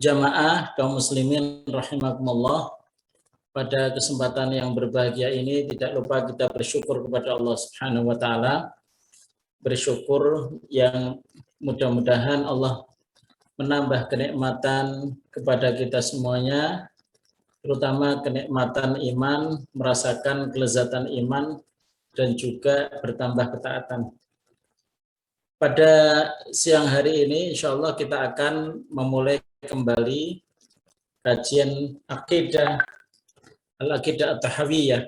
Jamaah kaum muslimin rahimakumullah, pada kesempatan yang berbahagia ini tidak lupa kita bersyukur kepada Allah Subhanahu wa taala. Bersyukur yang mudah-mudahan Allah menambah kenikmatan kepada kita semuanya, terutama kenikmatan iman, merasakan kelezatan iman dan juga bertambah ketaatan. Pada siang hari ini insya Allah kita akan memulai kembali kajian akidah Al-Aqidah At-Tahawiyah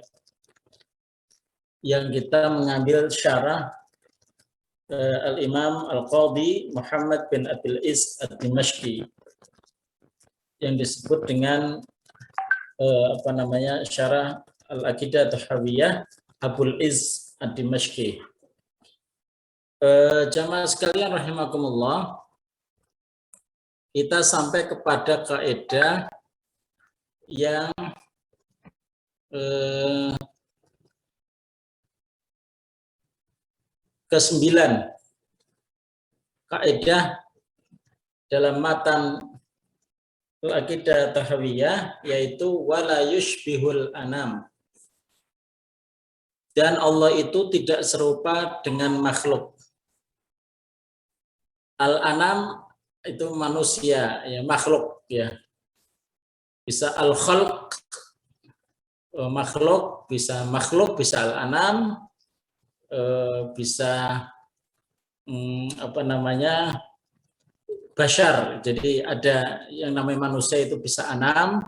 yang kita mengambil syarah Al-Imam Al-Qadhi Muhammad bin Abil Iz Ad-Dimashqi yang disebut dengan syarah Al-Aqidah At-Tahawiyah Abul Iz Ad-Dimashqi. Jamaah sekalian rahimakumullah, kita sampai kepada kaidah yang ke-9, kaidah dalam matan Al-Aqidah Tahawiyah, yaitu wala yushbihul anam, dan Allah itu tidak serupa dengan makhluk. Al-anam itu manusia, ya, makhluk, ya. Bisa al-khalq, makhluk, bisa al-anam, bisa bashar. Jadi ada yang namanya manusia itu bisa anam,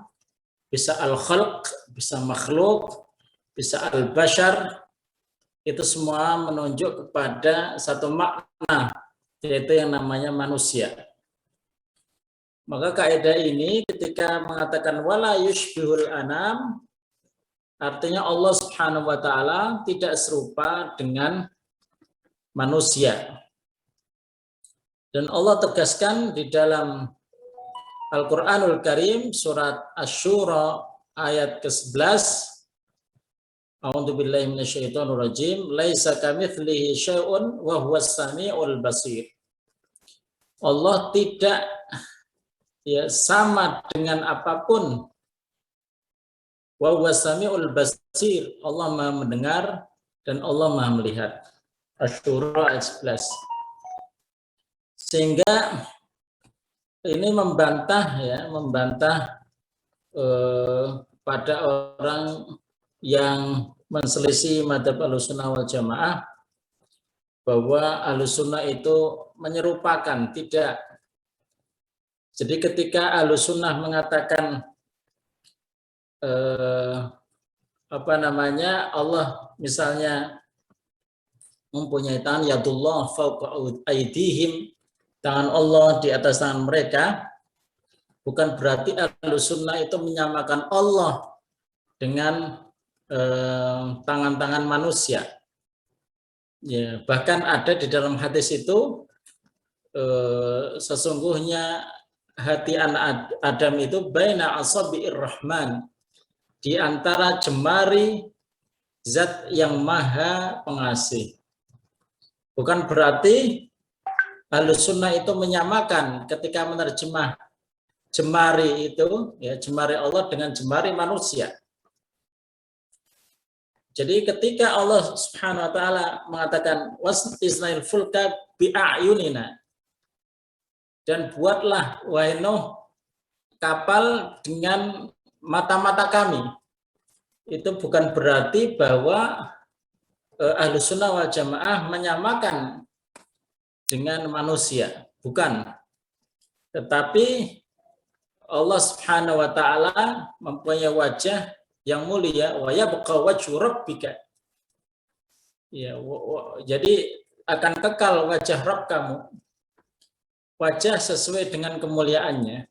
bisa al-khalq, bisa makhluk, bisa al-bashar. Itu semua menunjuk kepada satu makna, yaitu yang namanya manusia. Maka kaidah ini ketika mengatakan wala yushbihul anam, artinya Allah Subhanahu wa taala tidak serupa dengan manusia. Dan Allah tegaskan di dalam Al-Qur'anul Karim surat Asy-Syura ayat ke-11, A'udzubillahi minasyaitonirrajim, laisa kamitslihi syai'un wa huwas samiul basir. Allah tidak sama dengan apapun. Wa huwas samiul basir, Allah Maha mendengar dan Allah Maha melihat. Asy-Syura ayat 11. Sehingga ini membantah pada orang yang menselisih madzhab Ahlussunnah wal Jamaah bahwa Ahlussunnah itu menyerupakan, tidak. Jadi ketika Ahlussunnah mengatakan Allah misalnya mempunyai tangan, yadullah fawqa aydihim, tangan Allah di atas tangan mereka, bukan berarti Ahlussunnah itu menyamakan Allah dengan tangan-tangan manusia. Ya, bahkan ada di dalam hadis itu sesungguhnya hati anak Adam itu baina asabi'ir rahman, di antara jemari zat yang maha pengasih. Bukan berarti Ahlussunnah itu menyamakan ketika menerjemah jemari itu, ya, jemari Allah dengan jemari manusia. Jadi ketika Allah Subhanahu wa taala mengatakan wasnail fulka bi'ayunina, dan buatlah wahai Nuh kapal dengan mata-mata kami, itu bukan berarti bahwa Ahlussunnah wal Jamaah menyamakan dengan manusia, bukan. Tetapi Allah Subhanahu wa taala mempunyai wajah yang mulia, wa yabqa wajhu rabbika. Ya, jadi akan kekal wajah Rabb kamu. Wajah sesuai dengan kemuliaannya,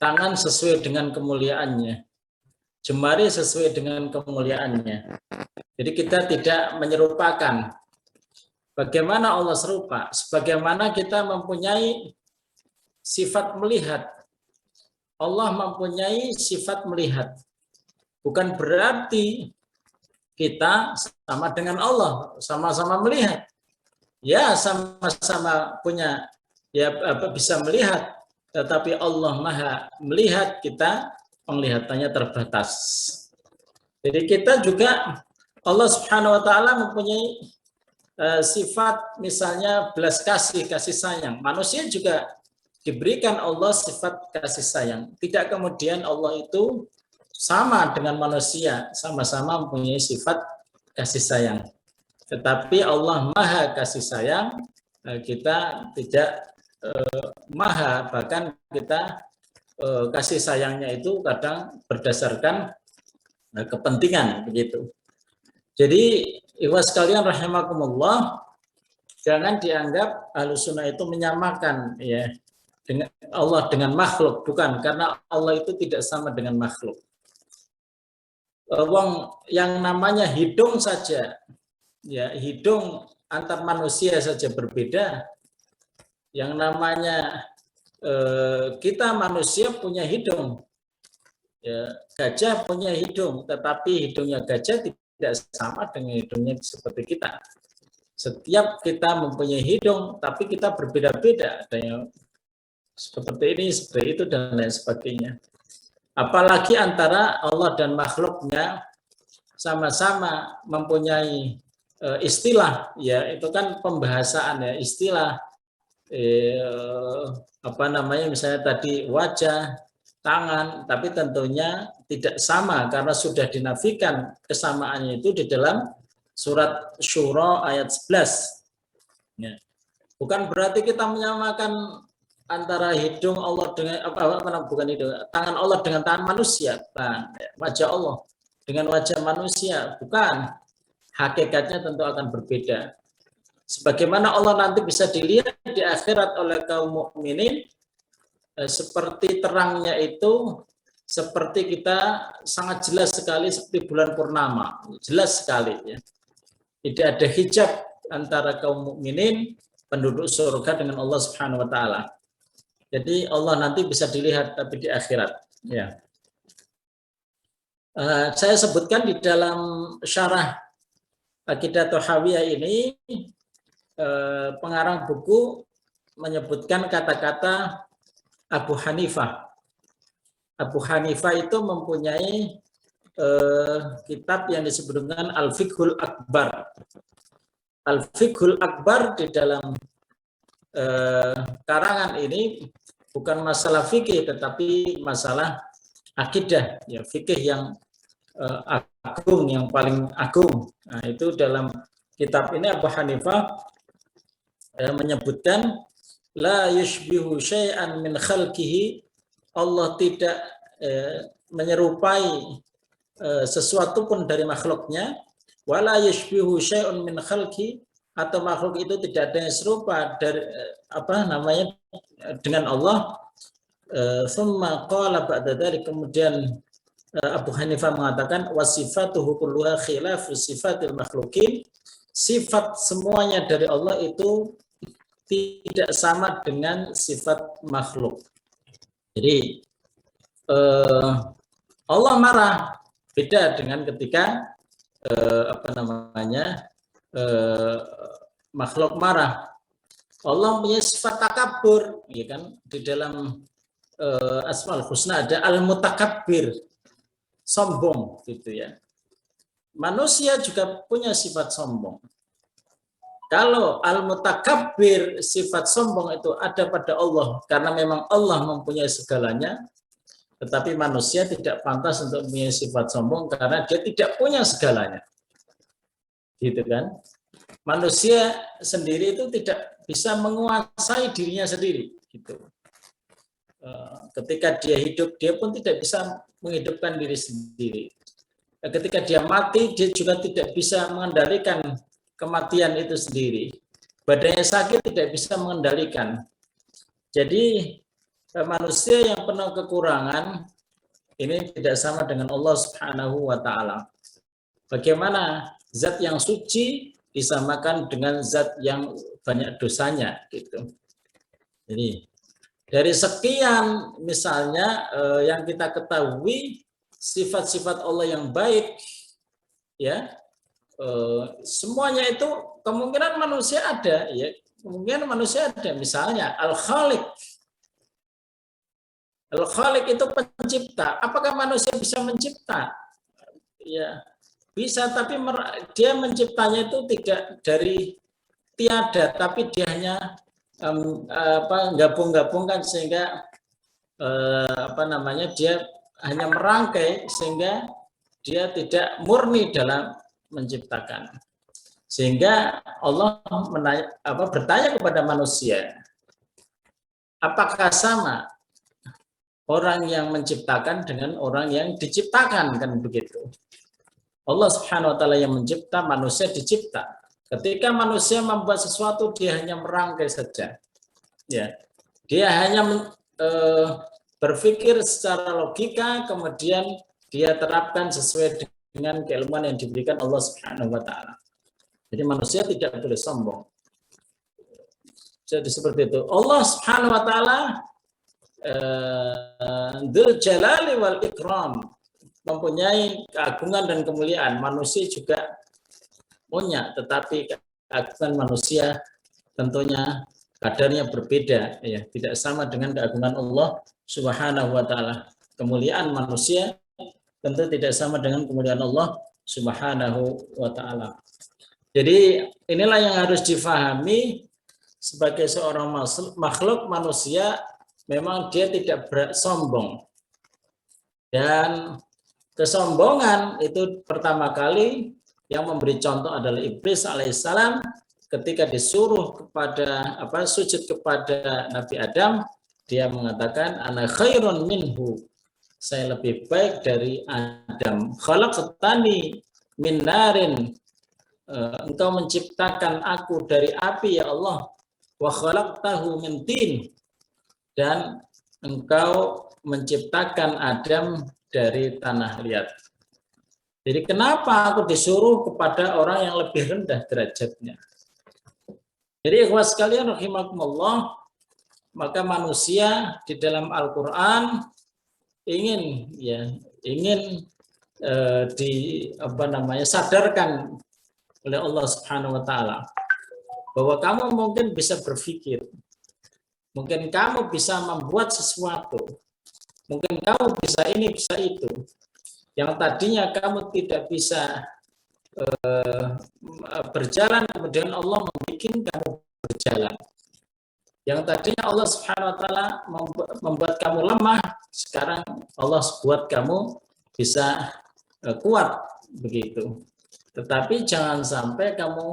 tangan sesuai dengan kemuliaannya, jemari sesuai dengan kemuliaannya. Jadi kita tidak menyerupakan. Bagaimana Allah serupa? Sebagaimana kita mempunyai sifat melihat. Allah mempunyai sifat melihat. Bukan berarti kita sama dengan Allah, sama-sama melihat. Ya, sama-sama punya, ya, bisa melihat, tetapi Allah Maha melihat kita, penglihatannya terbatas. Jadi kita juga, Allah Subhanahu wa taala mempunyai sifat misalnya belas kasih, kasih sayang. Manusia juga diberikan Allah sifat kasih sayang. Tidak kemudian Allah itu sama dengan manusia, sama-sama mempunyai sifat kasih sayang. Tetapi Allah Maha kasih sayang, kita tidak maha, bahkan kita kasih sayangnya itu kadang berdasarkan kepentingan begitu. Jadi ikhwas sekalian rahimakumullah, jangan dianggap Ahlussunnah itu menyamakan ya dengan Allah dengan makhluk, bukan, karena Allah itu tidak sama dengan makhluk. Wong yang namanya hidung saja, ya hidung antar manusia saja berbeda. Yang namanya kita manusia punya hidung, ya, gajah punya hidung, tetapi hidungnya gajah tidak sama dengan hidungnya seperti kita. Setiap kita mempunyai hidung, tapi kita berbeda-beda, ada yang seperti ini, seperti itu, dan lain sebagainya. Apalagi antara Allah dan makhluknya sama-sama mempunyai istilah, ya itu kan pembahasan ya, istilah apa namanya, misalnya tadi wajah, tangan, tapi tentunya tidak sama karena sudah dinafikan kesamaannya itu di dalam surat Syura ayat 11. Ya. Bukan berarti kita menyamakan antara hidung Allah dengan bukan itu, tangan Allah dengan tangan manusia, nah, wajah Allah dengan wajah manusia, bukan. Hakikatnya tentu akan berbeda. Sebagaimana Allah nanti bisa dilihat di akhirat oleh kaum mukminin, seperti terangnya itu seperti kita sangat jelas sekali seperti bulan purnama, jelas sekali ya. Tidak ada hijab antara kaum mukminin penduduk surga dengan Allah Subhanahu wa taala. Jadi Allah nanti bisa dilihat tapi di akhirat ya. Saya sebutkan di dalam syarah Aqidah Thahawiyah ini, pengarang buku menyebutkan kata-kata Abu Hanifah. Abu Hanifah itu mempunyai kitab yang disebut dengan Al-Fiqhul Akbar. Al-Fiqhul Akbar di dalam karangan ini bukan masalah fikih tetapi masalah akidah, ya fikih yang agung, yang paling agung. Nah, itu dalam kitab ini Abu Hanifah menyebutkan la yushbihu syai'an min khalqihi, Allah tidak menyerupai sesuatu pun dari makhluknya, wala yushbihu syai'un min khalqi, atau makhluk itu tidak ada yang serupa dari dengan Allah. Tsumma qala ba'da dzalik, kemudian Abu Hanifah mengatakan wasifatuhu kulluha khilafu sifatil makhluqin, sifat semuanya dari Allah itu tidak sama dengan sifat makhluk. Jadi Allah marah, beda dengan ketika makhluk marah. Allah punya sifat takabur, ya kan? Di dalam Asmaul Husna ada al-mutakabbir, sombong gitu ya. Manusia juga punya sifat sombong. Kalau al-mutakabbir, sifat sombong itu ada pada Allah karena memang Allah mempunyai segalanya, tetapi manusia tidak pantas untuk mempunyai sifat sombong karena dia tidak punya segalanya. Gitu kan? Manusia sendiri itu tidak bisa menguasai dirinya sendiri gitu. Ketika dia hidup, dia pun tidak bisa menghidupkan diri sendiri. Ketika dia mati, dia juga tidak bisa mengendalikan kematian itu sendiri. Badannya sakit, tidak bisa mengendalikan. Jadi manusia yang penuh kekurangan ini tidak sama dengan Allah Subhanahu wa taala. Bagaimana zat yang suci disamakan dengan zat yang banyak dosanya gitu. Jadi dari sekian misalnya yang kita ketahui sifat-sifat Allah yang baik, ya semuanya itu kemungkinan manusia ada, ya kemungkinan manusia ada. Misalnya Al-Khaliq, Al-Khaliq itu pencipta. Apakah manusia bisa mencipta? Ya, bisa, tapi dia menciptanya itu tidak dari tiada, tapi dia hanya gabung-gabungkan sehingga dia hanya merangkai sehingga dia tidak murni dalam menciptakan. Sehingga Allah bertanya kepada manusia, apakah sama orang yang menciptakan dengan orang yang diciptakan, kan begitu. Allah Subhanahu wa taala yang mencipta, manusia dicipta. Ketika manusia membuat sesuatu, dia hanya merangkai saja. Ya. Dia hanya berpikir secara logika, kemudian dia terapkan sesuai dengan keilmuan yang diberikan Allah Subhanahu wa taala. Jadi manusia tidak boleh sombong. Jadi seperti itu. Allah Subhanahu wa taala Dzul Jalali wal Ikram, mempunyai keagungan dan kemuliaan. Manusia juga punya, tetapi keagungan manusia tentunya kadarnya berbeda, ya, tidak sama dengan keagungan Allah Subhanahu wa taala. Kemuliaan manusia tentu tidak sama dengan kemuliaan Allah Subhanahu wa taala. Jadi inilah yang harus difahami sebagai seorang makhluk manusia, memang dia tidak sombong. Dan kesombongan itu pertama kali yang memberi contoh adalah Iblis alaihissalam ketika disuruh sujud kepada Nabi Adam, dia mengatakan ana khairun minhu, saya lebih baik dari Adam. Khalaqtani min narin, engkau menciptakan aku dari api ya Allah, wa khalaqtahu min tin, dan engkau menciptakan Adam dari tanah liat. Jadi kenapa aku disuruh kepada orang yang lebih rendah derajatnya? Jadi ikhwas sekalian rahimakumullah, maka manusia di dalam Al-Qur'an ingin sadarkan oleh Allah Subhanahu wa taala bahwa kamu mungkin bisa berpikir, mungkin kamu bisa membuat sesuatu, mungkin kamu bisa ini, bisa itu. Yang tadinya kamu tidak bisa berjalan, kemudian Allah membuat kamu berjalan. Yang tadinya Allah Subhanahu wa taala membuat kamu lemah, sekarang Allah buat kamu bisa kuat, begitu. Tetapi jangan sampai kamu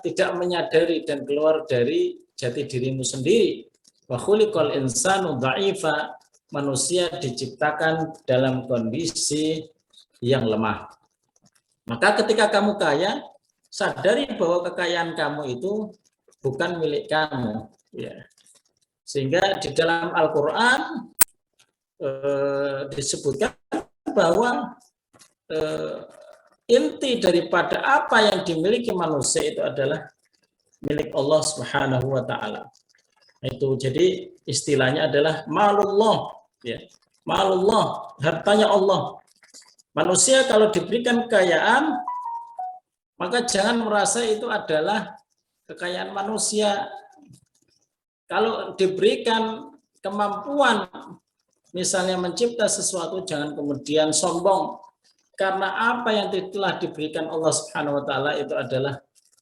tidak menyadari dan keluar dari jati dirimu sendiri. Wa khuliqal insanu dha'ifa, manusia diciptakan dalam kondisi yang lemah. Maka ketika kamu kaya, sadari bahwa kekayaan kamu itu bukan milik kamu, ya. Sehingga di dalam Al-Qur'an disebutkan bahwa inti daripada apa yang dimiliki manusia itu adalah milik Allah Subhanahu wa taala. Itu jadi istilahnya adalah malullah, ya. Malullah, hartanya Allah. Manusia kalau diberikan kekayaan, maka jangan merasa itu adalah kekayaan manusia. Kalau diberikan kemampuan misalnya mencipta sesuatu, jangan kemudian sombong. Karena apa yang telah diberikan Allah Subhanahu wa taala itu adalah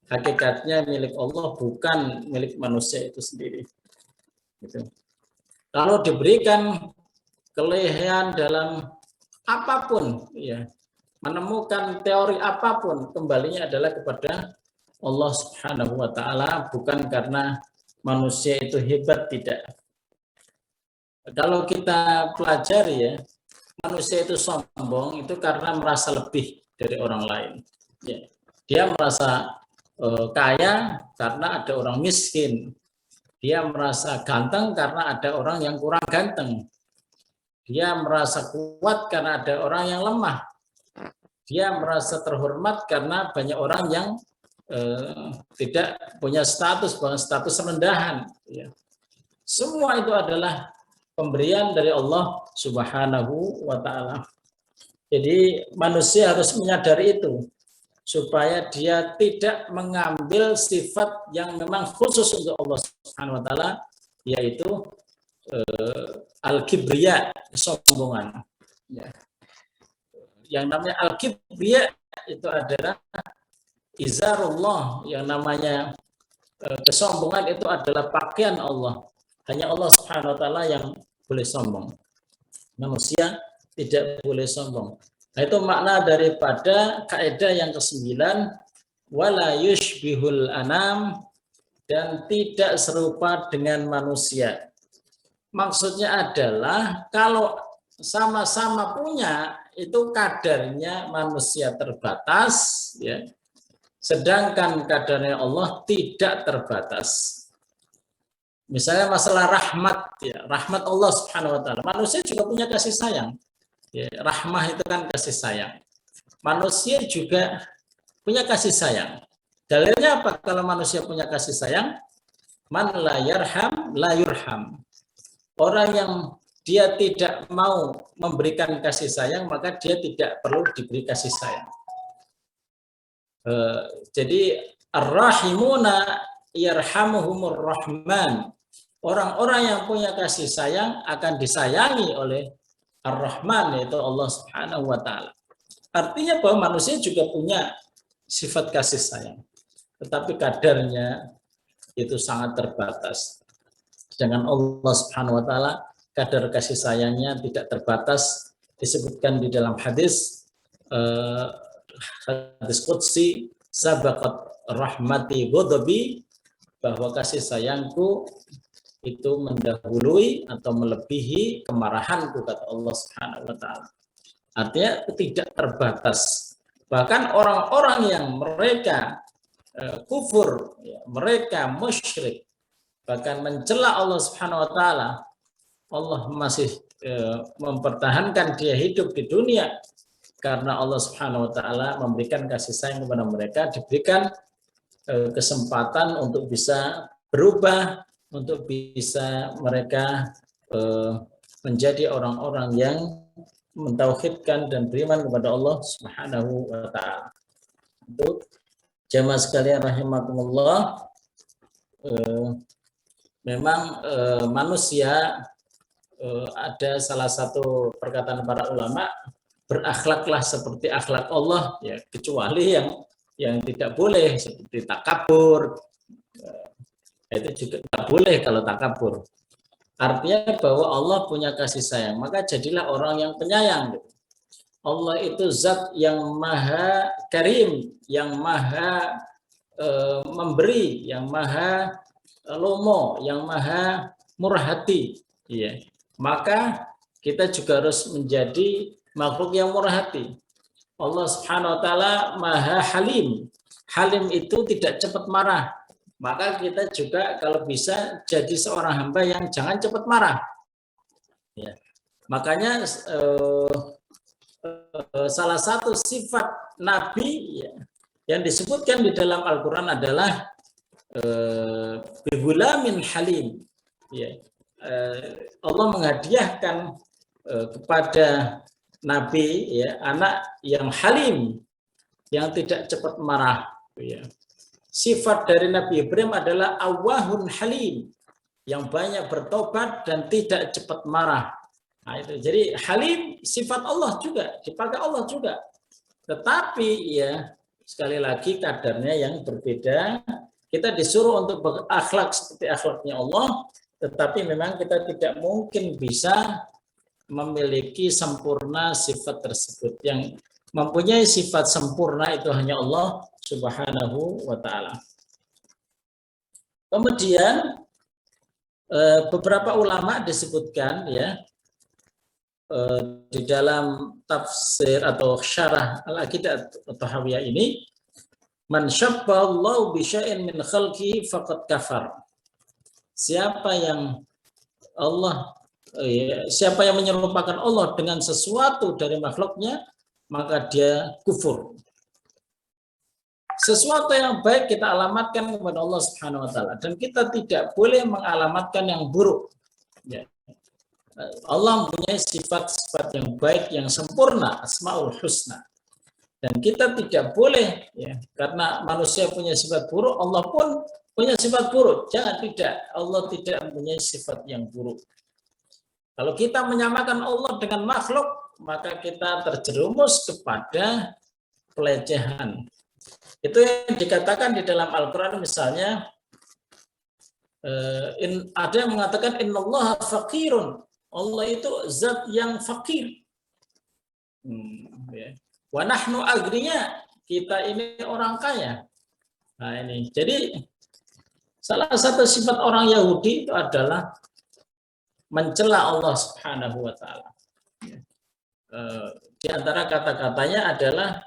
hakikatnya milik Allah, bukan milik manusia itu sendiri. Gitu. Kalau diberikan kelebihan dalam apapun, ya, menemukan teori apapun, kembalinya adalah kepada Allah Subhanahu wa taala, bukan karena manusia itu hebat, tidak. Kalau kita pelajari, ya, manusia itu sombong itu karena merasa lebih dari orang lain. Ya. Dia merasa kaya karena ada orang miskin. Dia merasa ganteng karena ada orang yang kurang ganteng. Dia merasa kuat karena ada orang yang lemah. Dia merasa terhormat karena banyak orang yang tidak punya status, bahkan status rendahan. Ya. Semua itu adalah pemberian dari Allah Subhanahu wa taala. Jadi manusia harus menyadari itu supaya dia tidak mengambil sifat yang memang khusus untuk Allah Subhanahu wa taala, yaitu al-kibriya, kesombongan. Ya. Yang namanya al-kibriya itu adalah izarullah, yang namanya kesombongan itu adalah pakaian Allah. Hanya Allah Subhanahu wa taala yang boleh sombong. Manusia tidak boleh sombong. Nah, itu makna daripada kaidah yang ke-9, wala yushbihul anam, dan tidak serupa dengan manusia. Maksudnya adalah kalau sama-sama punya, itu kadarnya manusia terbatas, ya. Sedangkan kadarnya Allah tidak terbatas. Misalnya masalah rahmat, ya, rahmat Allah Subhanahu wa taala. Manusia juga punya kasih sayang. Ya, rahmah itu kan kasih sayang. Manusia juga punya kasih sayang. Dalilnya apa kalau manusia punya kasih sayang? Man la yarham la yurham. Orang yang dia tidak mau memberikan kasih sayang, maka dia tidak perlu diberi kasih sayang. Jadi ar-rahimuna yarhamuhumur rahman. Orang-orang yang punya kasih sayang akan disayangi oleh Ar-Rahman, yaitu Allah Subhanahu wa taala. Artinya bahwa manusia juga punya sifat kasih sayang, tetapi kadarnya itu sangat terbatas. Sedangkan Allah Subhanahu wa taala kadar kasih sayangnya tidak terbatas, disebutkan di dalam hadis qudsi, sabaqat rahmati ghadabi, bahwa kasih sayangku itu mendahului atau melebihi kemarahanku, kata Allah Subhanahu wa taala. Artinya tidak terbatas. Bahkan orang-orang yang mereka kufur, ya, mereka musyrik, bahkan mencela Allah Subhanahu wa taala, Allah masih mempertahankan dia hidup di dunia karena Allah Subhanahu wa taala memberikan kasih sayang kepada mereka, diberikan kesempatan untuk bisa berubah, untuk bisa mereka menjadi orang-orang yang mentauhidkan dan beriman kepada Allah Subhanahu wa taala. Untuk jamaah sekalian rahimakumullah, memang manusia ada salah satu perkataan para ulama, berakhlaklah seperti akhlak Allah, ya, kecuali yang tidak boleh seperti takabur. Itu juga tidak boleh kalau takabur. Artinya bahwa Allah punya kasih sayang, maka jadilah orang yang penyayang. Allah itu zat yang maha karim, yang maha memberi, yang maha lomo, yang maha murah hati. Ya. Maka kita juga harus menjadi makhluk yang murah hati. Allah Subhanahu wa taala maha halim. Halim itu tidak cepat marah. Maka kita juga kalau bisa jadi seorang hamba yang jangan cepat marah. Ya. Makanya salah satu sifat Nabi, ya, yang disebutkan di dalam Al-Quran adalah bigulamin halim. Ya. Allah menghadiahkan kepada Nabi, ya, anak yang halim, yang tidak cepat marah. Ya. Sifat dari Nabi Ibrahim adalah awahun halim, yang banyak bertobat dan tidak cepat marah. Nah, itu. Jadi halim sifat Allah juga, dipakai Allah juga. Tetapi ya sekali lagi kadarnya yang berbeda. Kita disuruh untuk berakhlak seperti akhlaknya Allah, tetapi memang kita tidak mungkin bisa memiliki sempurna sifat tersebut. Yang mempunyai sifat sempurna itu hanya Allah Subhanahu wa taala. Kemudian beberapa ulama disebutkan, ya, di dalam tafsir atau syarah Al-Aqidah At-Tahawiyah ini, man syabbahallahu bi syai'in min khalqihi faqad kafar. Siapa yang menyerupakan Allah dengan sesuatu dari makhluknya, maka dia kufur. Sesuatu yang baik kita alamatkan kepada Allah Subhanahu wa taala, dan kita tidak boleh mengalamatkan yang buruk. Ya. Allah mempunyai sifat-sifat yang baik, yang sempurna, Asmaul Husna. Dan kita tidak boleh, ya, karena manusia punya sifat buruk, Allah pun punya sifat buruk. Jangan, tidak. Allah tidak mempunyai sifat yang buruk. Kalau kita menyamakan Allah dengan makhluk, maka kita terjerumus kepada pelecehan. Itu yang dikatakan di dalam Al-Quran, misalnya ada yang mengatakan innallaha faqirun. Allah itu zat yang fakir. Ya. Wa nahnu agniya, kita ini orang kaya. Nah ini, jadi salah satu sifat orang Yahudi itu adalah mencela Allah Subhanahu wa taala. Di antara kata-katanya adalah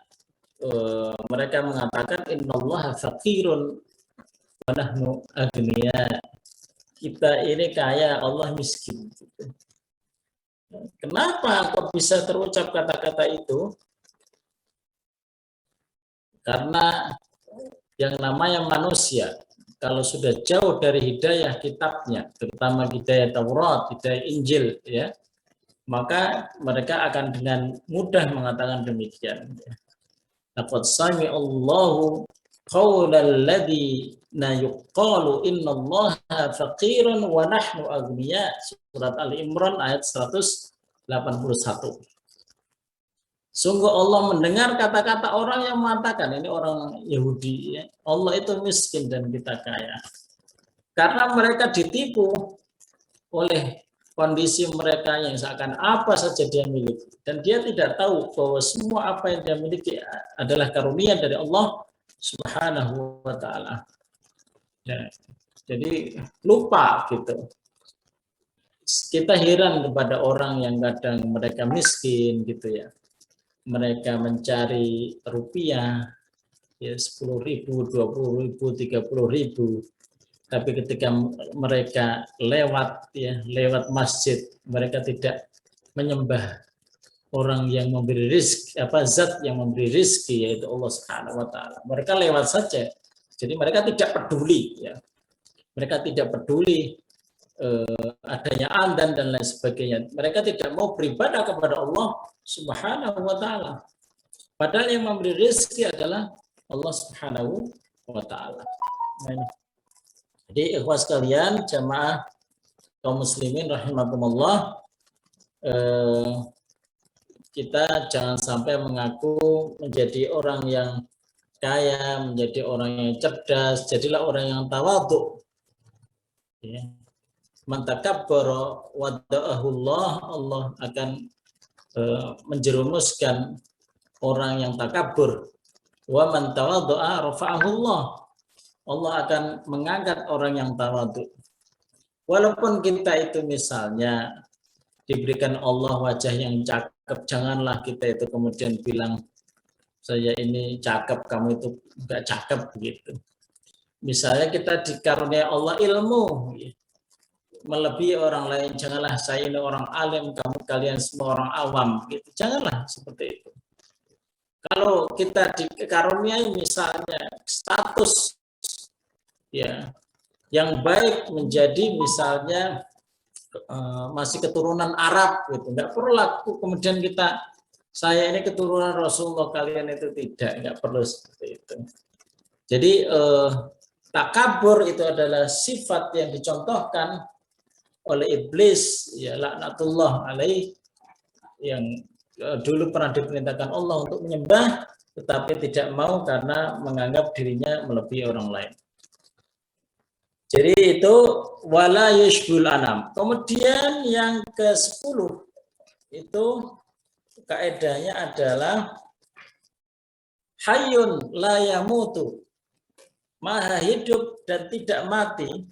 mereka mengatakan innallaha faqirun wa nahnu agniya. Kita ini kaya, Allah miskin. Kenapa kok bisa terucap kata-kata itu? Karena yang namanya manusia, kalau sudah jauh dari hidayah kitabnya, terutama hidayah Taurat, hidayah Injil, ya, maka mereka akan dengan mudah mengatakan demikian. Laqad sami'allahu qaulal ladzina yuqalu innallaha faqirun wa nahnu aghniya. Surat Ali Imran ayat 181. Sungguh Allah mendengar kata-kata orang yang mengatakan, ini orang Yahudi, ya, Allah itu miskin dan kita kaya. Karena mereka ditipu oleh kondisi mereka yang seakan apa saja dia miliki. Dan dia tidak tahu bahwa semua apa yang dia miliki adalah karunia dari Allah Subhanahu wa ta'ala. Ya, jadi lupa gitu. Kita heran kepada orang yang kadang mereka miskin gitu ya. Mereka mencari rupiah ya 10.000, 20.000, 30.000, tapi ketika mereka lewat masjid, mereka tidak menyembah orang yang memberi rizki, zat yang memberi rizki, yaitu Allah Subhanahu wa taala. Mereka lewat saja. Jadi mereka tidak peduli ya. Mereka tidak peduli adanya adzan dan lain sebagainya. Mereka tidak mau beribadah kepada Allah Subhanahu wa taala. Padahal yang memberi rezeki adalah Allah Subhanahu wa taala. Jadi ikhwas sekalian, jamaah kaum muslimin rahimakumullah, kita jangan sampai mengaku menjadi orang yang kaya, menjadi orang yang cerdas, jadilah orang yang tawadhu. Ya. Man takabbara wada'ahullah, Allah akan menjerumuskan orang yang takabur. Wa man tawaddu'a rafa'ahullah, Allah akan mengangkat orang yang tawadhu. Walaupun kita itu misalnya diberikan Allah wajah yang cakep, janganlah kita itu kemudian bilang saya ini cakep, kamu itu enggak cakep begitu. Misalnya kita dikarunia Allah ilmu melebihi orang lain, janganlah saya ini orang alim, kalian semua orang awam gitu. Janganlah seperti itu. Kalau kita dikaruniai misalnya status ya yang baik, menjadi misalnya masih keturunan Arab gitu, enggak perlu laku kemudian kita saya ini keturunan Rasulullah, kalian itu tidak, enggak perlu seperti itu. Jadi takabur itu adalah sifat yang dicontohkan oleh iblis, ya laknatullah alaih, yang dulu pernah diperintahkan Allah untuk menyembah tetapi tidak mau karena menganggap dirinya melebihi orang lain. Jadi itu wala yushbul anam. Kemudian yang ke-10 itu kaedahnya adalah hayyun la yamutu, maha hidup dan tidak mati.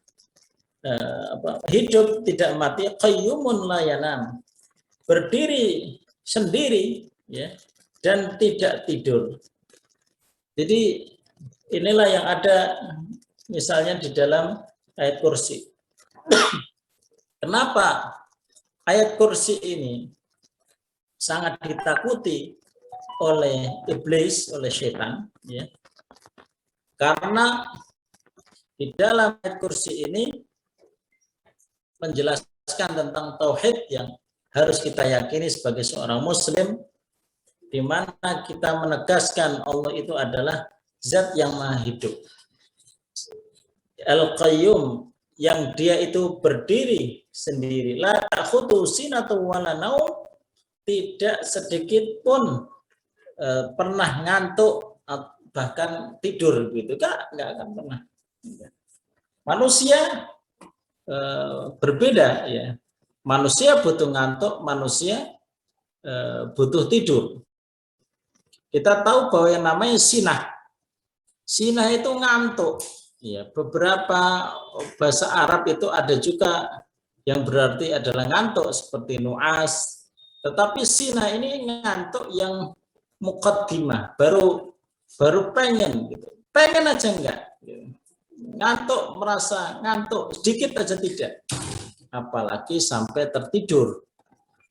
Hidup tidak mati, qayyumun la yanam, berdiri sendiri ya dan tidak tidur. Jadi inilah yang ada misalnya di dalam ayat kursi. Kenapa ayat kursi ini sangat ditakuti oleh iblis, oleh setan ya? Karena di dalam ayat kursi ini menjelaskan tentang tauhid yang harus kita yakini sebagai seorang muslim, di mana kita menegaskan Allah itu adalah zat yang maha hidup, Al-Qayyum, yang dia itu berdiri sendiri. La ta'khudhu sinatun wala naum, tidak sedikit pun pernah ngantuk bahkan tidur gitu, enggak akan pernah. Manusia berbeda ya. Manusia butuh ngantuk, manusia butuh tidur. Kita tahu bahwa yang namanya sinah itu ngantuk. Ya, beberapa bahasa Arab itu ada juga yang berarti adalah ngantuk seperti nuas. Tetapi sinah ini ngantuk yang muqaddimah, baru pengen gitu. Pengen aja enggak. Ngantuk, merasa ngantuk sedikit aja tidak. Apalagi sampai tertidur.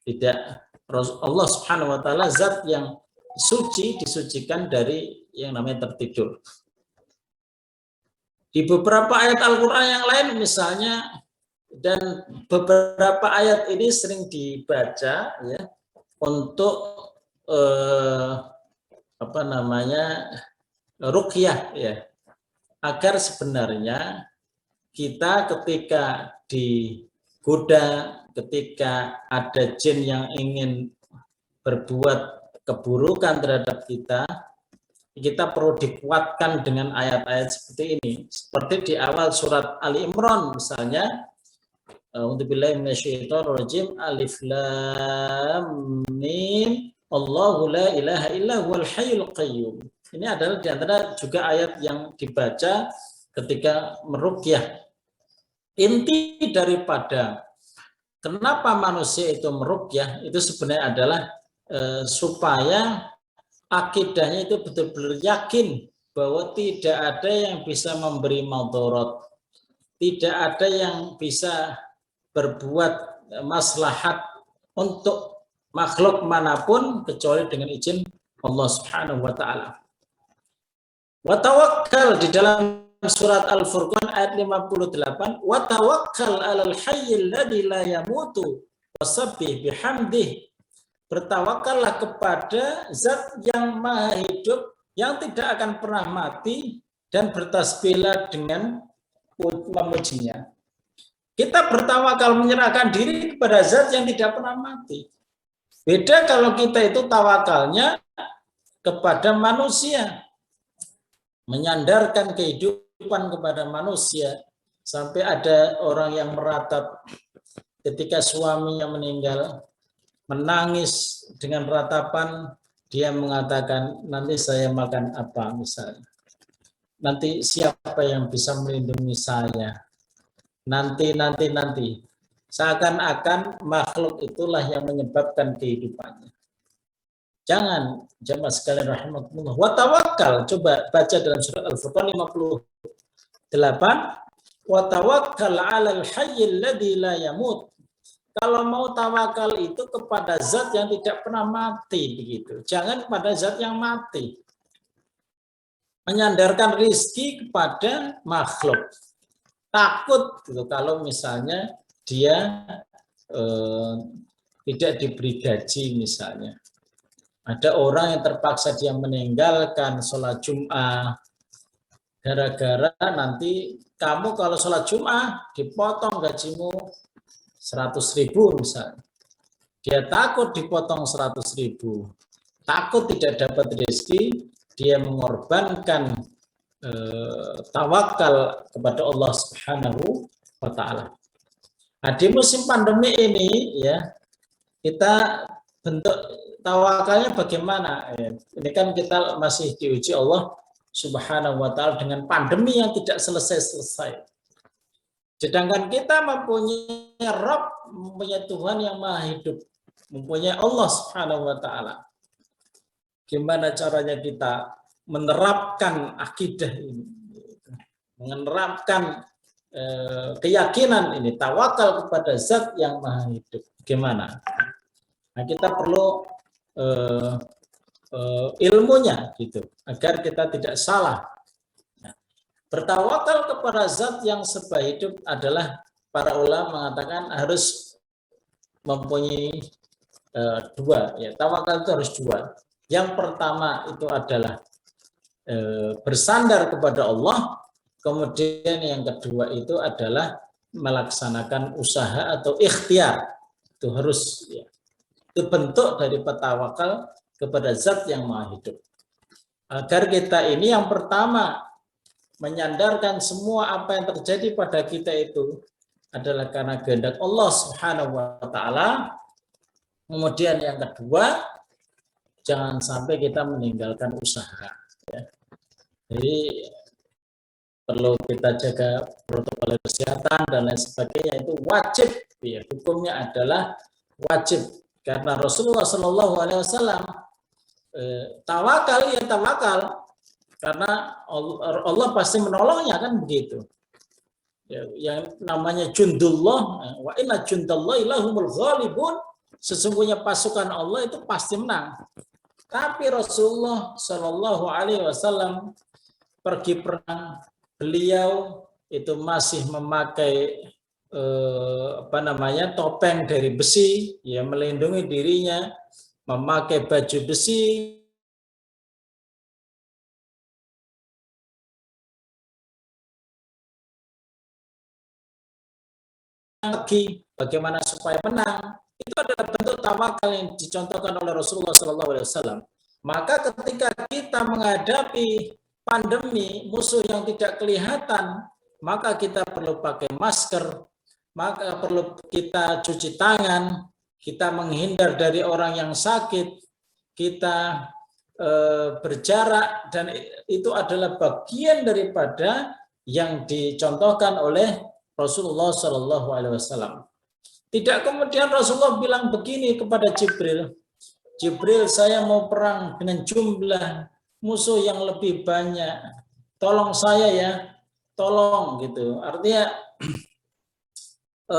Tidak. Allah Subhanahu wa taala zat yang suci, disucikan dari yang namanya tertidur. Di beberapa ayat Al-Qur'an yang lain misalnya, dan beberapa ayat ini sering dibaca ya untuk ruqyah ya, agar sebenarnya kita ketika digoda, ketika ada jin yang ingin berbuat keburukan terhadap kita perlu dikuatkan dengan ayat-ayat seperti ini. Seperti di awal surat Ali Imran misalnya, A'udzubillahi minasyaitonirrajim, Alif Lam Mim, Allahu la ilaha illa huwal hayyul qayyum. Ini adalah di antara juga ayat yang dibaca ketika meruqyah. Inti daripada kenapa manusia itu meruqyah itu sebenarnya adalah supaya akidahnya itu betul-betul yakin bahwa tidak ada yang bisa memberi madarat, tidak ada yang bisa berbuat maslahat untuk makhluk manapun kecuali dengan izin Allah Subhanahu wa taala. Wa tawakkal di dalam surat Al-Furqan ayat 58, wa tawakkal 'alal hayyil ladzi la yamutu wasabbih bihamdih. Bertawakallah kepada zat yang maha hidup yang tidak akan pernah mati dan bertasbihlah dengan memujinya. Kita bertawakal menyerahkan diri kepada zat yang tidak pernah mati. Beda kalau kita itu tawakalnya kepada manusia, menyandarkan kehidupan kepada manusia, sampai ada orang yang meratap ketika suaminya meninggal, menangis dengan ratapan, dia mengatakan, nanti saya makan apa misalnya, nanti siapa yang bisa melindungi saya, nanti, seakan-akan makhluk itulah yang menyebabkan kehidupannya. Jangan, jamaah sekalian rahimakumullah, wa tawakkal, coba baca dalam surat Al-Furqan 58, wa tawakkal 'alal hayyil ladzi la yamut. Kalau mau tawakal itu kepada zat yang tidak pernah mati begitu. Jangan kepada zat yang mati. Menyandarkan rizki kepada makhluk. Takut gitu kalau misalnya dia tidak diberi gaji misalnya. Ada orang yang terpaksa dia meninggalkan sholat Jum'ah gara-gara nanti kamu kalau sholat Jum'ah dipotong gajimu 100.000 misalnya. Dia takut dipotong 100.000. Takut tidak dapat rezeki, dia mengorbankan tawakal kepada Allah Subhanahu wa taala. Nah, di musim pandemi ini ya, kita bentuk tawakalnya bagaimana? Ini kan kita masih diuji Allah Subhanahu wa taala dengan pandemi yang tidak selesai-selesai. Sedangkan kita mempunyai Rabb, mempunyai Tuhan yang maha hidup, mempunyai Allah Subhanahu wa taala. Gimana caranya kita menerapkan akidah ini, menerapkan keyakinan ini, tawakal kepada zat yang maha hidup. Gimana? Nah, kita perlu ilmunya gitu, agar kita tidak salah. Bertawakal kepada zat yang serba hidup adalah para ulama mengatakan harus mempunyai dua. Ya, tawakal itu harus dua. Yang pertama itu adalah bersandar kepada Allah. Kemudian yang kedua itu adalah melaksanakan usaha atau ikhtiar. Itu harus, ya. Itu bentuk dari tawakal kepada zat yang maha hidup. Agar kita ini yang pertama menyandarkan semua apa yang terjadi pada kita itu adalah karena kehendak Allah Subhanahu wa taala. Kemudian yang kedua, jangan sampai kita meninggalkan usaha, ya. Jadi perlu kita jaga protokol kesehatan dan lain sebagainya, itu wajib, ya. Hukumnya adalah wajib karena Rasulullah Shallallahu Alaihi Wasallam tawakal, ya tawakal karena Allah pasti menolongnya, kan begitu. Ya, yang namanya jundullah, wa inna jundallahi lahumul ghalibun, sesungguhnya pasukan Allah itu pasti menang. Tapi Rasulullah Shallallahu Alaihi Wasallam pergi perang, beliau itu masih memakai topeng dari besi, ya, melindungi dirinya, memakai baju besi, lagi bagaimana supaya menang. Itu adalah bentuk tawakal yang dicontohkan oleh Rasulullah SAW. Maka ketika kita menghadapi pandemi, musuh yang tidak kelihatan, maka kita perlu pakai masker, maka perlu kita cuci tangan, kita menghindar dari orang yang sakit, kita berjarak, dan itu adalah bagian daripada yang dicontohkan oleh Rasulullah Shallallahu Alaihi Wasallam. Tidak kemudian Rasulullah bilang begini kepada Jibril, Jibril, saya mau perang dengan jumlah musuh yang lebih banyak, tolong saya ya, tolong, gitu. Artinya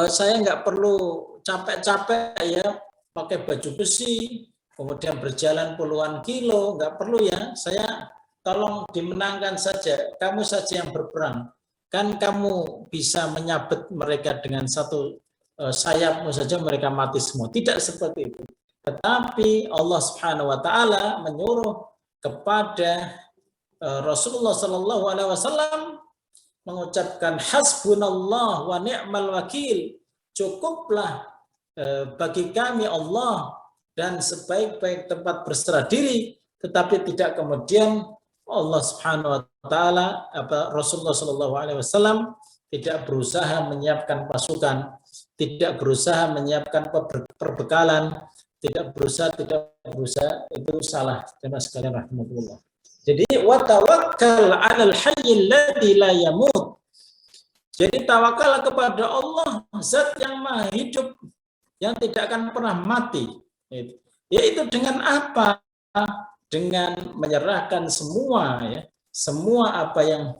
saya nggak perlu capek-capek ya, pakai baju besi, kemudian berjalan puluhan kilo, nggak perlu ya, saya tolong dimenangkan saja, kamu saja yang berperang. Kan kamu bisa menyabet mereka dengan satu sayapmu saja, mereka mati semua. Tidak seperti itu. Tetapi Allah Subhanahu wa taala menyuruh kepada Rasulullah Shallallahu Alaihi Wasallam mengucapkan hasbunallah wa ni'mal wakil. Cukuplah bagi kami Allah dan sebaik-baik tempat berserah diri, tetapi tidak kemudian Allah Subhanahu wa taala Rasulullah Shallallahu Alaihi Wasallam tidak berusaha menyiapkan pasukan, tidak berusaha menyiapkan perbekalan, tidak berusaha, itu salah. Jemaah sekalian rahmatullah. Jadi wa tawakkal 'alal hayyil ladzi la yamut. Jadi tawakal kepada Allah, zat yang maha hidup, yang tidak akan pernah mati. Yaitu dengan apa? Dengan menyerahkan semua, ya, semua apa yang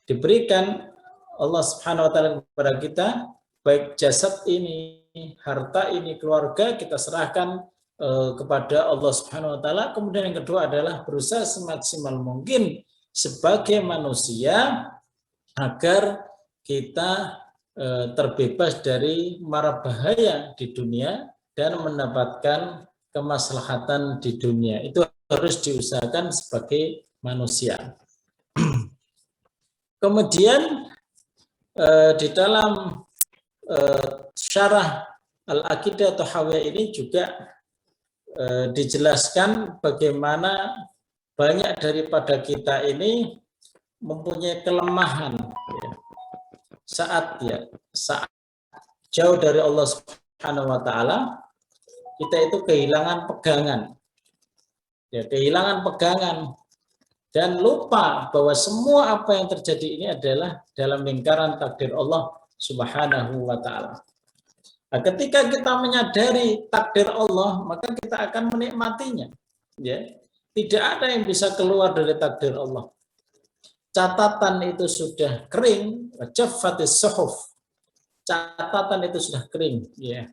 diberikan Allah Subhanahu wa taala kepada kita, baik jasad ini, harta ini, keluarga, kita serahkan kepada Allah Subhanahu wa taala. Kemudian yang kedua adalah berusaha semaksimal mungkin sebagai manusia agar kita terbebas dari mara bahaya di dunia dan mendapatkan kemaslahatan di dunia. Itu harus diusahakan sebagai manusia. Kemudian di dalam syarah Al-Aqidah atau Hawiyah ini juga dijelaskan bagaimana banyak daripada kita ini mempunyai kelemahan, ya, saat jauh dari Allah Subhanahu wa taala, kita itu kehilangan pegangan. Ya, kehilangan pegangan dan lupa bahwa semua apa yang terjadi ini adalah dalam lingkaran takdir Allah Subhanahu wa taala. Nah, ketika kita menyadari takdir Allah, maka kita akan menikmatinya. Ya, tidak ada yang bisa keluar dari takdir Allah. Catatan itu sudah kering, jaffatis suhuf. Catatan itu sudah kering, ya.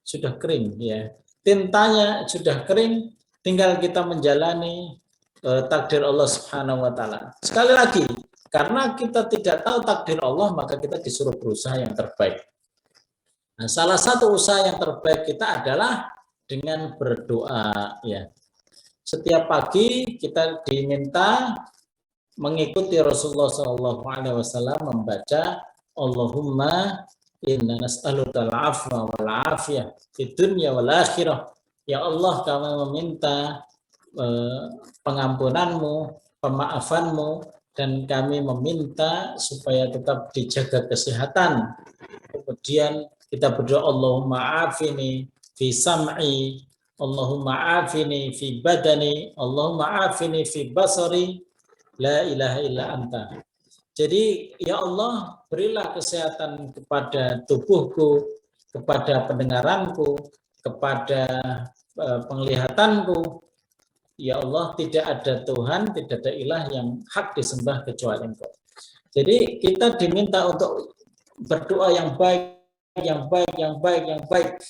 Sudah kering, ya. Tintanya sudah kering, tinggal kita menjalani takdir Allah Subhanahu wa taala. Sekali lagi, karena kita tidak tahu takdir Allah, maka kita disuruh berusaha yang terbaik. Nah, salah satu usaha yang terbaik kita adalah dengan berdoa, ya. Setiap pagi kita diminta mengikuti Rasulullah SAW membaca Allahumma inna nas'aluka al-'afwa wal 'afiyah fid dunya wal akhirah. Ya Allah, kami meminta pengampunanmu, pemaafanmu, dan kami meminta supaya tetap dijaga kesehatan. Kemudian kita berdoa, Allahumma afini fi sam'i, Allahumma afini fi badani, Allahumma afini fi basari, la ilaha illa anta. Jadi ya Allah, berilah kesehatan kepada tubuhku, kepada pendengaranku, kepada penglihatanku. Ya Allah, tidak ada Tuhan, tidak ada ilah yang hak disembah kecuali Engkau. Jadi kita diminta untuk berdoa yang baik, yang baik, yang baik, yang baik.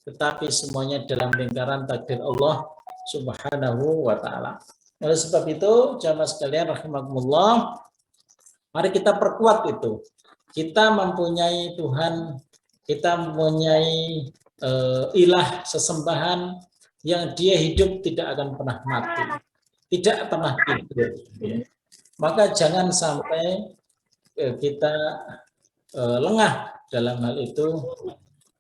Tetapi semuanya dalam lingkaran takdir Allah Subhanahu wa ta'ala. Oleh sebab itu, jamaah sekalian rahimakumullah, mari kita perkuat itu. Kita mempunyai Tuhan, kita mempunyai ilah sesembahan yang dia hidup tidak akan pernah mati, tidak pernah tidur. Maka jangan sampai kita lengah dalam hal itu.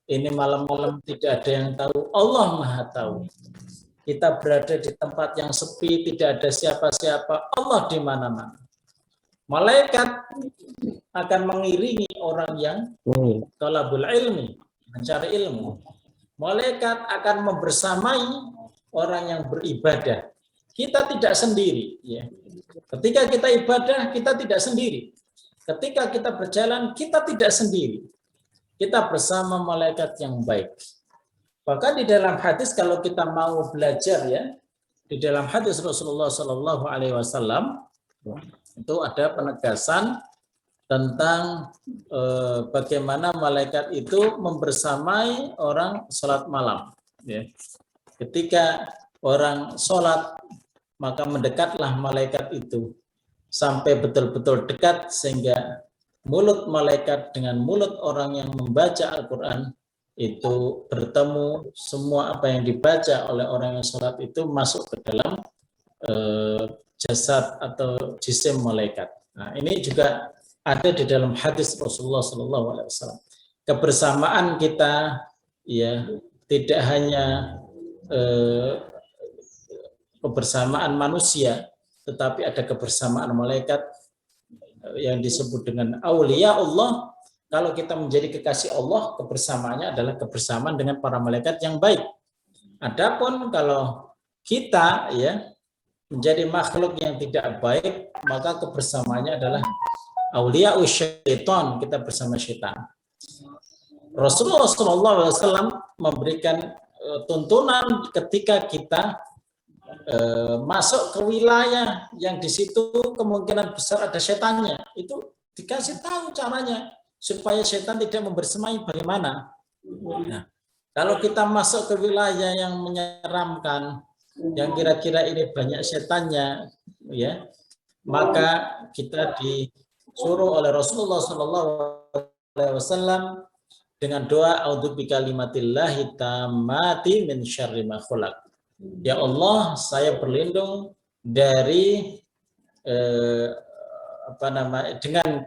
Ini malam-malam tidak ada yang tahu, Allah Maha tahu. Kita berada di tempat yang sepi, tidak ada siapa-siapa, Allah di mana-mana. Malaikat akan mengiringi orang yang talabul ilmi, mencari ilmu. Malaikat akan membersamai orang yang beribadah. Kita tidak sendiri. Ya. Ketika kita ibadah, kita tidak sendiri. Ketika kita berjalan, kita tidak sendiri. Kita bersama malaikat yang baik. Bahkan di dalam hadis, kalau kita mau belajar ya, di dalam hadis Rasulullah Shallallahu Alaihi Wasallam itu ada penegasan tentang bagaimana malaikat itu membersamai orang sholat malam. Ya. Ketika orang sholat, maka mendekatlah malaikat itu sampai betul-betul dekat sehingga mulut malaikat dengan mulut orang yang membaca Al-Quran itu bertemu. Semua apa yang dibaca oleh orang yang sholat itu masuk ke dalam jasad atau jisim malaikat. Nah, ini juga ada di dalam hadis Rasulullah SAW. Kebersamaan kita ya tidak hanya kebersamaan manusia, tetapi ada kebersamaan malaikat yang disebut dengan aulia Allah. Kalau kita menjadi kekasih Allah, kebersamaannya adalah kebersamaan dengan para malaikat yang baik. Adapun kalau kita ya menjadi makhluk yang tidak baik, maka kebersamaannya adalah aulia syaitan, kita bersama syaitan. Rasulullah SAW memberikan tuntunan ketika kita masuk ke wilayah yang di situ kemungkinan besar ada setannya, itu dikasih tahu caranya supaya setan tidak membersamai bagaimana. Nah, kalau kita masuk ke wilayah yang menyeramkan, yang kira-kira ini banyak setannya, ya, maka kita disuruh oleh Rasulullah SAW dengan doa a'udzubika kalimatillahi tammati min syarri ma khalaq. Ya Allah, saya berlindung dari dengan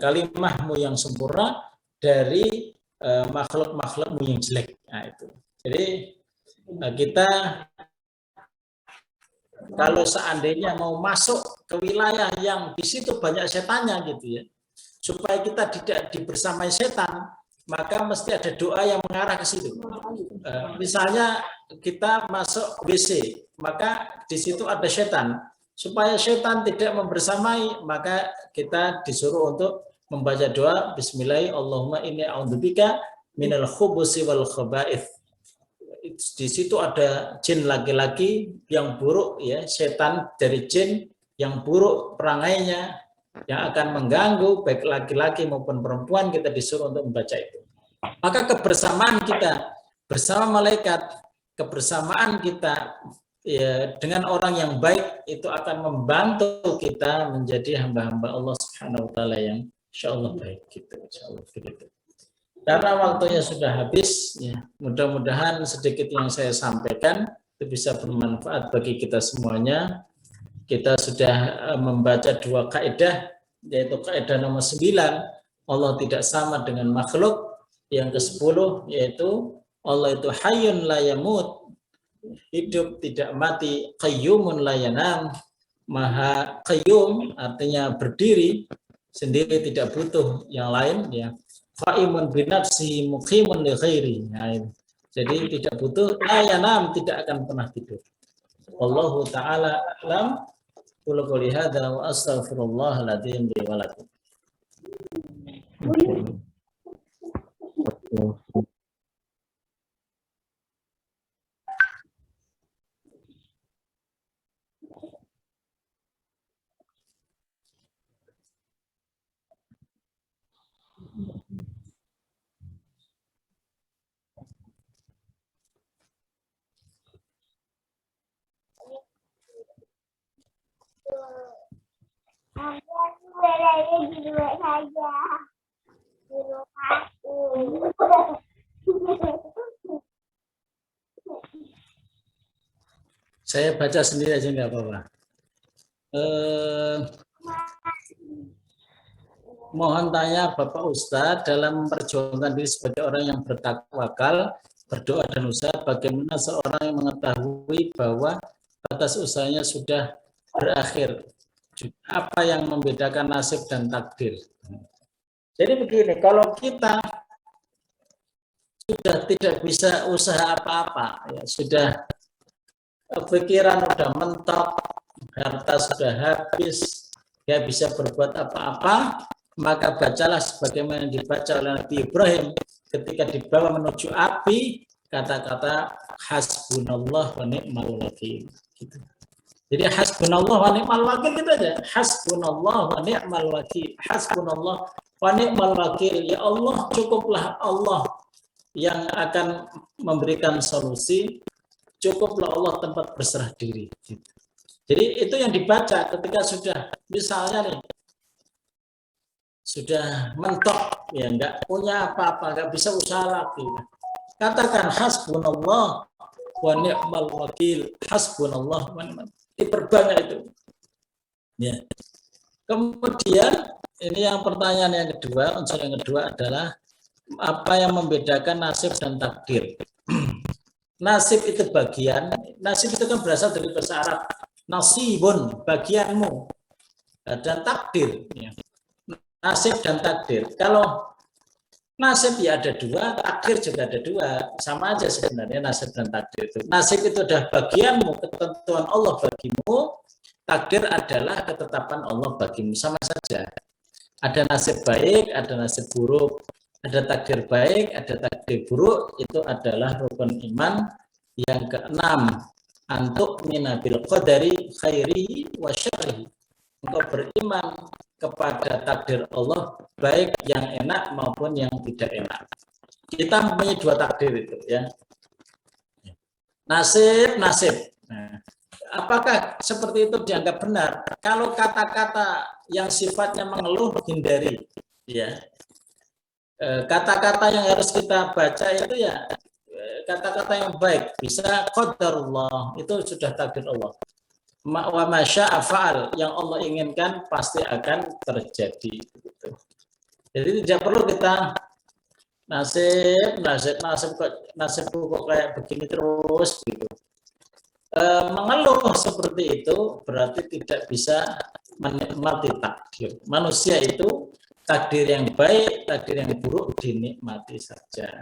kalimahmu yang sempurna dari makhluk-makhlukmu yang jelek. Nah, itu. Jadi kita kalau seandainya mau masuk ke wilayah yang di situ banyak setannya gitu ya, supaya kita tidak dibersamai setan, maka mesti ada doa yang mengarah ke situ. Misalnya kita masuk WC, maka di situ ada setan. Supaya setan tidak membersamai, maka kita disuruh untuk membaca doa Bismillahirrahmanirrahim, Allahumma inni a'udzubika minal khubusi wal khaba'ith. Di situ ada jin laki-laki yang buruk, ya, setan dari jin yang buruk perangainya, yang akan mengganggu baik laki-laki maupun perempuan. Kita disuruh untuk membaca itu. Maka kebersamaan kita bersama malaikat, kebersamaan kita ya dengan orang yang baik itu akan membantu kita menjadi hamba-hamba Allah Subhanahu wa taala yang insyaallah baik gitu, insyaallah begitu. Karena waktunya sudah habis ya, mudah-mudahan sedikit yang saya sampaikan itu bisa bermanfaat bagi kita semuanya. Kita sudah membaca 2 kaidah, yaitu kaidah nomor 9, Allah tidak sama dengan makhluk. Yang ke-10 yaitu Allah itu hayyun la yamut, hidup tidak mati, qayyumun la yanam, maha qayyum artinya berdiri sendiri tidak butuh yang lain ya. Qaimun bi nafsihi muqimun li ghairi. Nah, jadi tidak butuh, la yanam, tidak akan pernah tidur. Wallahu taala alam. Qul qouli hadza wa astaghfirullahal adzim li wa lakum. Berada di luar saja. Di rumahku. Saya baca sendiri aja nggak apa-apa. Mohon tanya Bapak Ustadz, dalam memperjuangkan diri sebagai orang yang bertawakal, berdoa dan usaha, bagaimana seorang yang mengetahui bahwa batas usahanya sudah berakhir? Apa yang membedakan nasib dan takdir? Jadi begini, kalau kita sudah tidak bisa usaha apa-apa, ya sudah pikiran sudah mentok, harta sudah habis, nggak bisa berbuat apa-apa, maka bacalah sebagaimana dibaca oleh Nabi Ibrahim ketika dibawa menuju api, kata-kata hasbunallah wa ni'mal wakil. Gitu. Jadi hasbunallah wa ni'mal wakil gitu aja. Hasbunallah wa ni'mal wakil. Hasbunallah wa ni'mal wakil. Ya Allah, cukuplah Allah yang akan memberikan solusi. Cukuplah Allah tempat berserah diri. Gitu. Jadi itu yang dibaca ketika sudah, misalnya nih, sudah mentok, ya nggak punya apa-apa, nggak bisa usaha lagi. Katakan hasbunallah wa ni'mal wakil, hasbunallah wa ni'mal. Diperbanyak itu. Ya. Kemudian ini yang pertanyaan yang kedua, unsur yang kedua adalah apa yang membedakan nasib dan takdir. Nasib itu bagian, nasib itu kan berasal dari bahasa Arab, nasibun, bagianmu, dan takdir. Ya. Nasib dan takdir. Kalau nasib ya ada dua, takdir juga ada dua, sama aja sebenarnya nasib dan takdir itu. Nasib itu adalah bagianmu, ketentuan Allah bagimu, takdir adalah ketetapan Allah bagimu, sama saja. Ada nasib baik, ada nasib buruk, ada takdir baik, ada takdir buruk, itu adalah rukun iman yang keenam. Antuk minabil qadari khairihi wa syarrihi. Untuk beriman kepada takdir Allah, baik yang enak maupun yang tidak enak. Kita mempunyai dua takdir itu, ya. Nasib. Nah, apakah seperti itu dianggap benar? Kalau kata-kata yang sifatnya mengeluh, hindari. Ya, kata-kata yang harus kita baca itu ya kata-kata yang baik. Bisa qadarullah, itu sudah takdir Allah. Wa masya'a fa'al, yang Allah inginkan pasti akan terjadi. Gitu. Jadi tidak perlu kita nasibku kok kayak begini terus gitu. Mengeluh seperti itu berarti tidak bisa menikmati takdir. Manusia itu takdir yang baik, takdir yang buruk dinikmati saja.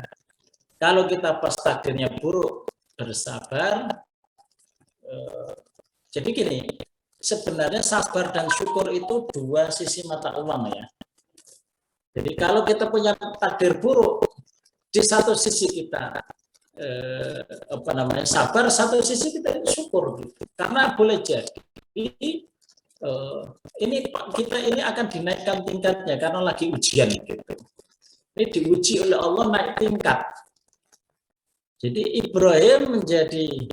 Kalau kita pas takdirnya buruk, bersabar. Jadi gini, sebenarnya sabar dan syukur itu dua sisi mata uang, ya. Jadi kalau kita punya takdir buruk, di satu sisi kita sabar, satu sisi kita syukur, gitu. Karena boleh jadi kita ini akan dinaikkan tingkatnya karena lagi ujian, gitu. Ini diuji oleh Allah naik tingkat. Jadi Ibrahim menjadi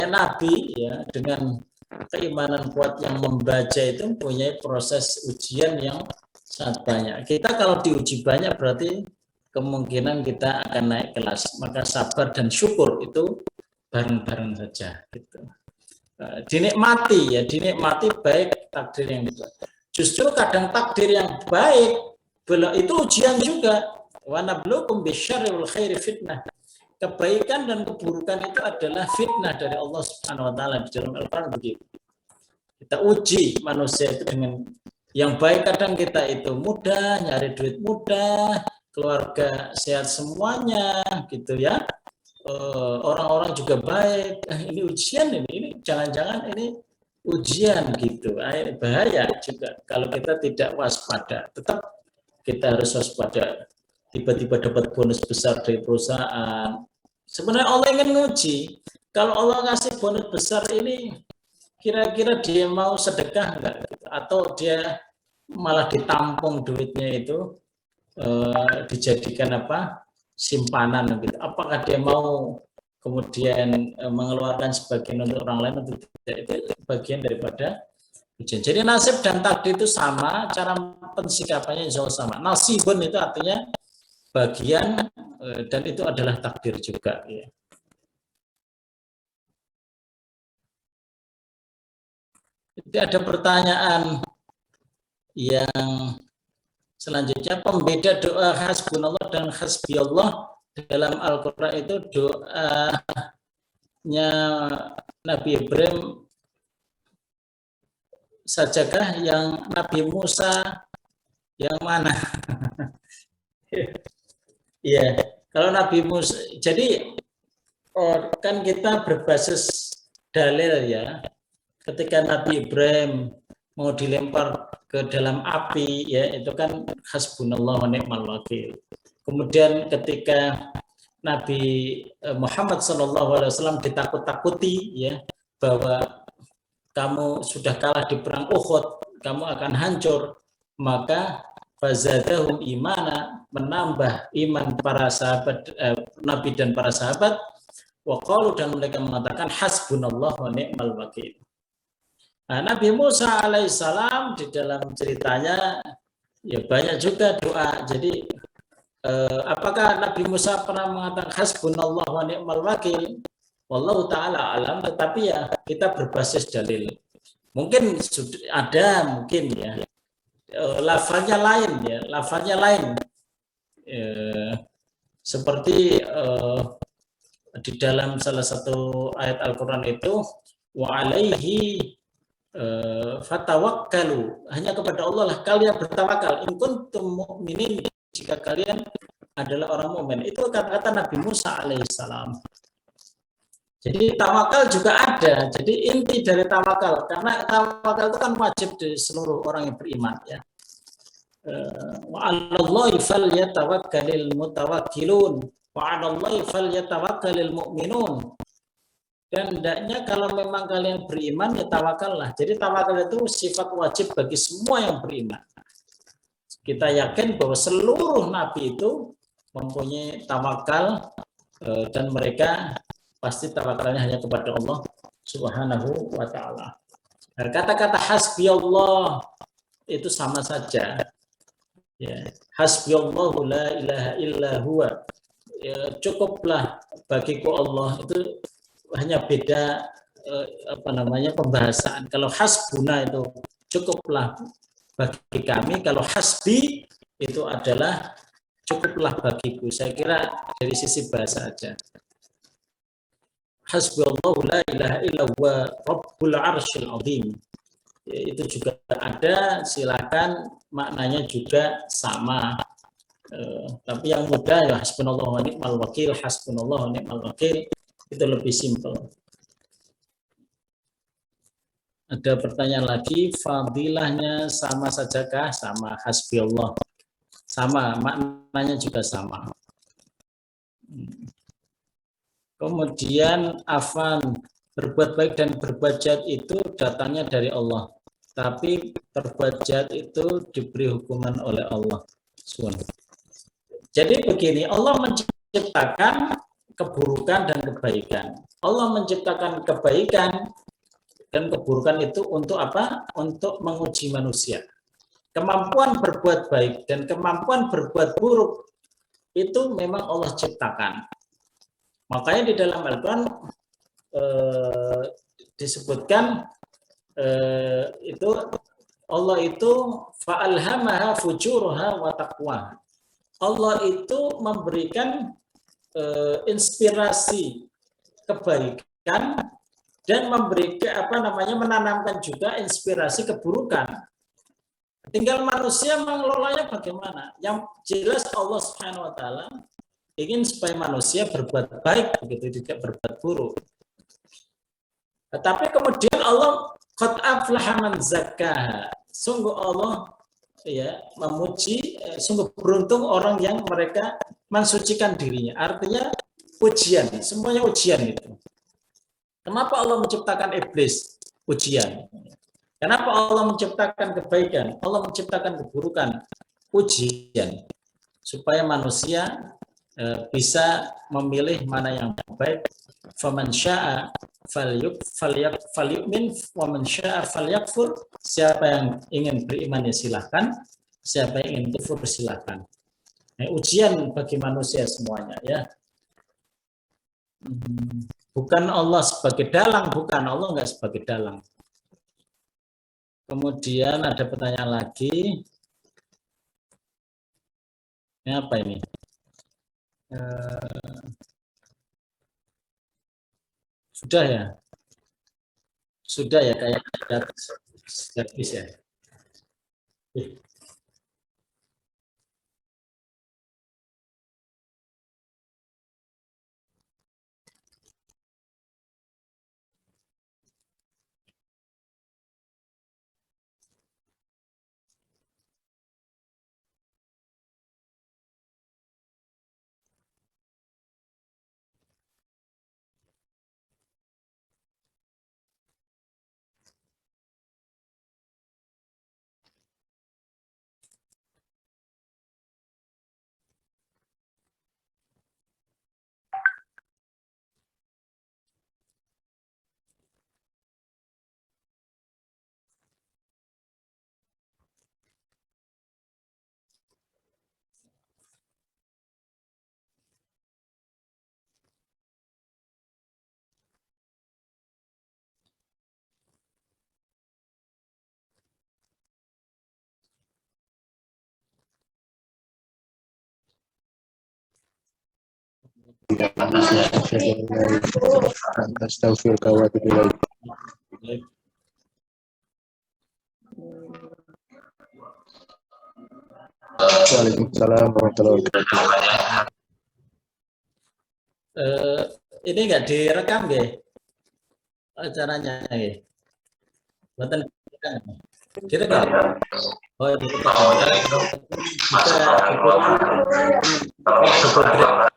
nabi, ya, dengan keimanan kuat yang membaca itu mempunyai proses ujian yang sangat banyak. Kita kalau diuji banyak berarti kemungkinan kita akan naik kelas. Maka sabar dan syukur itu bareng-bareng saja. Gitu. Dinikmati baik takdir yang itu. Justru kadang takdir yang baik itu ujian juga. Wa nabluukum bisyarri wal khairi fitnah. Kebaikan dan keburukan itu adalah fitnah dari Allah Subhanahu wa taala. Di dalam Al-Qur'an begitu. Kita uji manusia itu dengan yang baik. Kadang kita itu mudah, nyari duit mudah, keluarga sehat semuanya gitu ya. Orang-orang juga baik. Ini ujian ini jangan-jangan ini ujian gitu. Bahaya juga kalau kita tidak waspada. Tetap kita harus waspada. Tiba-tiba dapat bonus besar dari perusahaan. Sebenarnya Allah ingin nguji. Kalau Allah ngasih bonus besar ini, kira-kira dia mau sedekah enggak? Atau dia malah ditampung duitnya itu, dijadikan apa? Simpanan gitu. Apakah dia mau kemudian mengeluarkan sebagian untuk orang lain atau tidak? Itu bagian daripada ujian. Jadi nasib dan takdir itu sama, cara pensikapannya insya Allah sama. Nasibun itu artinya bagian, dan itu adalah takdir juga. Ya. Jadi ada pertanyaan yang selanjutnya, pembeda doa hasbunallah dan hasbiyallah dalam Al-Quran itu doanya Nabi Ibrahim sajakah, yang Nabi Musa yang mana? Iya, kalau Nabi Musa, jadi kan kita berbasis dalil ya. Ketika Nabi Ibrahim mau dilempar ke dalam api, ya itu kan hasbunallah wa ni'mal wakil. Kemudian ketika Nabi Muhammad SAW ditakut-takuti ya bahwa kamu sudah kalah di perang Uhud, kamu akan hancur, maka fazadahum imana, menambah iman para sahabat Nabi dan para sahabat, waqalu, dan mereka mengatakan hasbunallah wa ni'mal wakil. Nah, Nabi Musa alaihissalam di dalam ceritanya ya banyak juga doa. Jadi apakah Nabi Musa pernah mengatakan hasbunallah wa ni'mal wakil? Wallahu ta'ala alam, tetapi ya kita berbasis dalil. Mungkin ada, mungkin ya lafaznya lain ya, lafaznya lain. Seperti di dalam salah satu ayat Al-Quran itu, wa alaihi fatawakkalu, hanya kepada Allah lah kalian bertawakal, in kuntum mu'minin, jika kalian adalah orang mukmin. Itu kata-kata Nabi Musa alaihissalam. Jadi tawakal juga ada. Jadi inti dari tawakal, karena tawakal itu kan wajib di seluruh orang yang beriman ya. Wa 'alallahi falyatawakkalul mutawakkilun wa 'alallahi falyatawakkalul mu'minun. Dan hendaknya kalau memang kalian beriman ya tawakallah. Jadi tawakal itu sifat wajib bagi semua yang beriman. Kita yakin bahwa seluruh nabi itu mempunyai tawakal, dan mereka pasti tawakalnya hanya kepada Allah Subhanahu wa ta'ala. Nah, kata-kata hasbiyallah itu sama saja. Ya, hasbiyallahu la ilaha illa huwa. Ya, cukuplah bagiku Allah, itu hanya beda pembahasan. Kalau hasbuna itu cukuplah bagi kami, kalau hasbi itu adalah cukuplah bagiku. Saya kira dari sisi bahasa aja. Hasbunallahu la ilaha illa huwa rabbul arsyil azim. Ya, itu juga ada, silakan maknanya juga sama. Tapi yang mudah ya hasbunallahu wa ni'mal wakil, hasbunallahu wa ni'mal wakil, itu lebih simpel. Ada pertanyaan lagi, fadilahnya sama sajakah? Sama, hasbiyallah. Sama, maknanya juga sama. Kemudian afan, berbuat baik dan berbuat jahat itu datangnya dari Allah. Tapi berbuat jahat itu diberi hukuman oleh Allah. Jadi begini, Allah menciptakan keburukan dan kebaikan. Allah menciptakan kebaikan dan keburukan itu untuk apa? Untuk menguji manusia. Kemampuan berbuat baik dan kemampuan berbuat buruk itu memang Allah ciptakan. Makanya di dalam Al-Quran disebutkan itu Allah itu fa'alhamaha fujuraha wa taqwaha. Allah itu memberikan inspirasi kebaikan dan memberikan menanamkan juga inspirasi keburukan. Tinggal manusia mengelolanya bagaimana. Yang jelas Allah Subhanahu wa taala ingin supaya manusia berbuat baik begitu, tidak berbuat buruk. Tetapi kemudian Allah qad aflaha man zakkaha. Sungguh Allah ya memuji, sungguh beruntung orang yang mereka mensucikan dirinya. Artinya ujian, semuanya ujian itu. Kenapa Allah menciptakan iblis? Ujian. Kenapa Allah menciptakan kebaikan? Allah menciptakan keburukan? Ujian. Supaya manusia bisa memilih mana yang baik. Faman syaa'a falyu'min wa man syaa'a falyakfur. Siapa yang ingin beriman ya silahkan, siapa yang ingin kufur silahkan. Nah, ujian bagi manusia semuanya ya. Bukan Allah sebagai dalang, bukan, Allah enggak sebagai dalang. Kemudian ada pertanyaan lagi. Ini apa ini? Sudah ya? Sudah ya, kayak habis ya. Astaghfiruka wa atubu ilaik. Waalaikumsalam warahmatullahi wabarakatuh. Ini enggak direkam nggih? Acaranya nggih. Mboten direkam. Oh, direkam. Waalaikumsalam warahmatullahi wabarakatuh.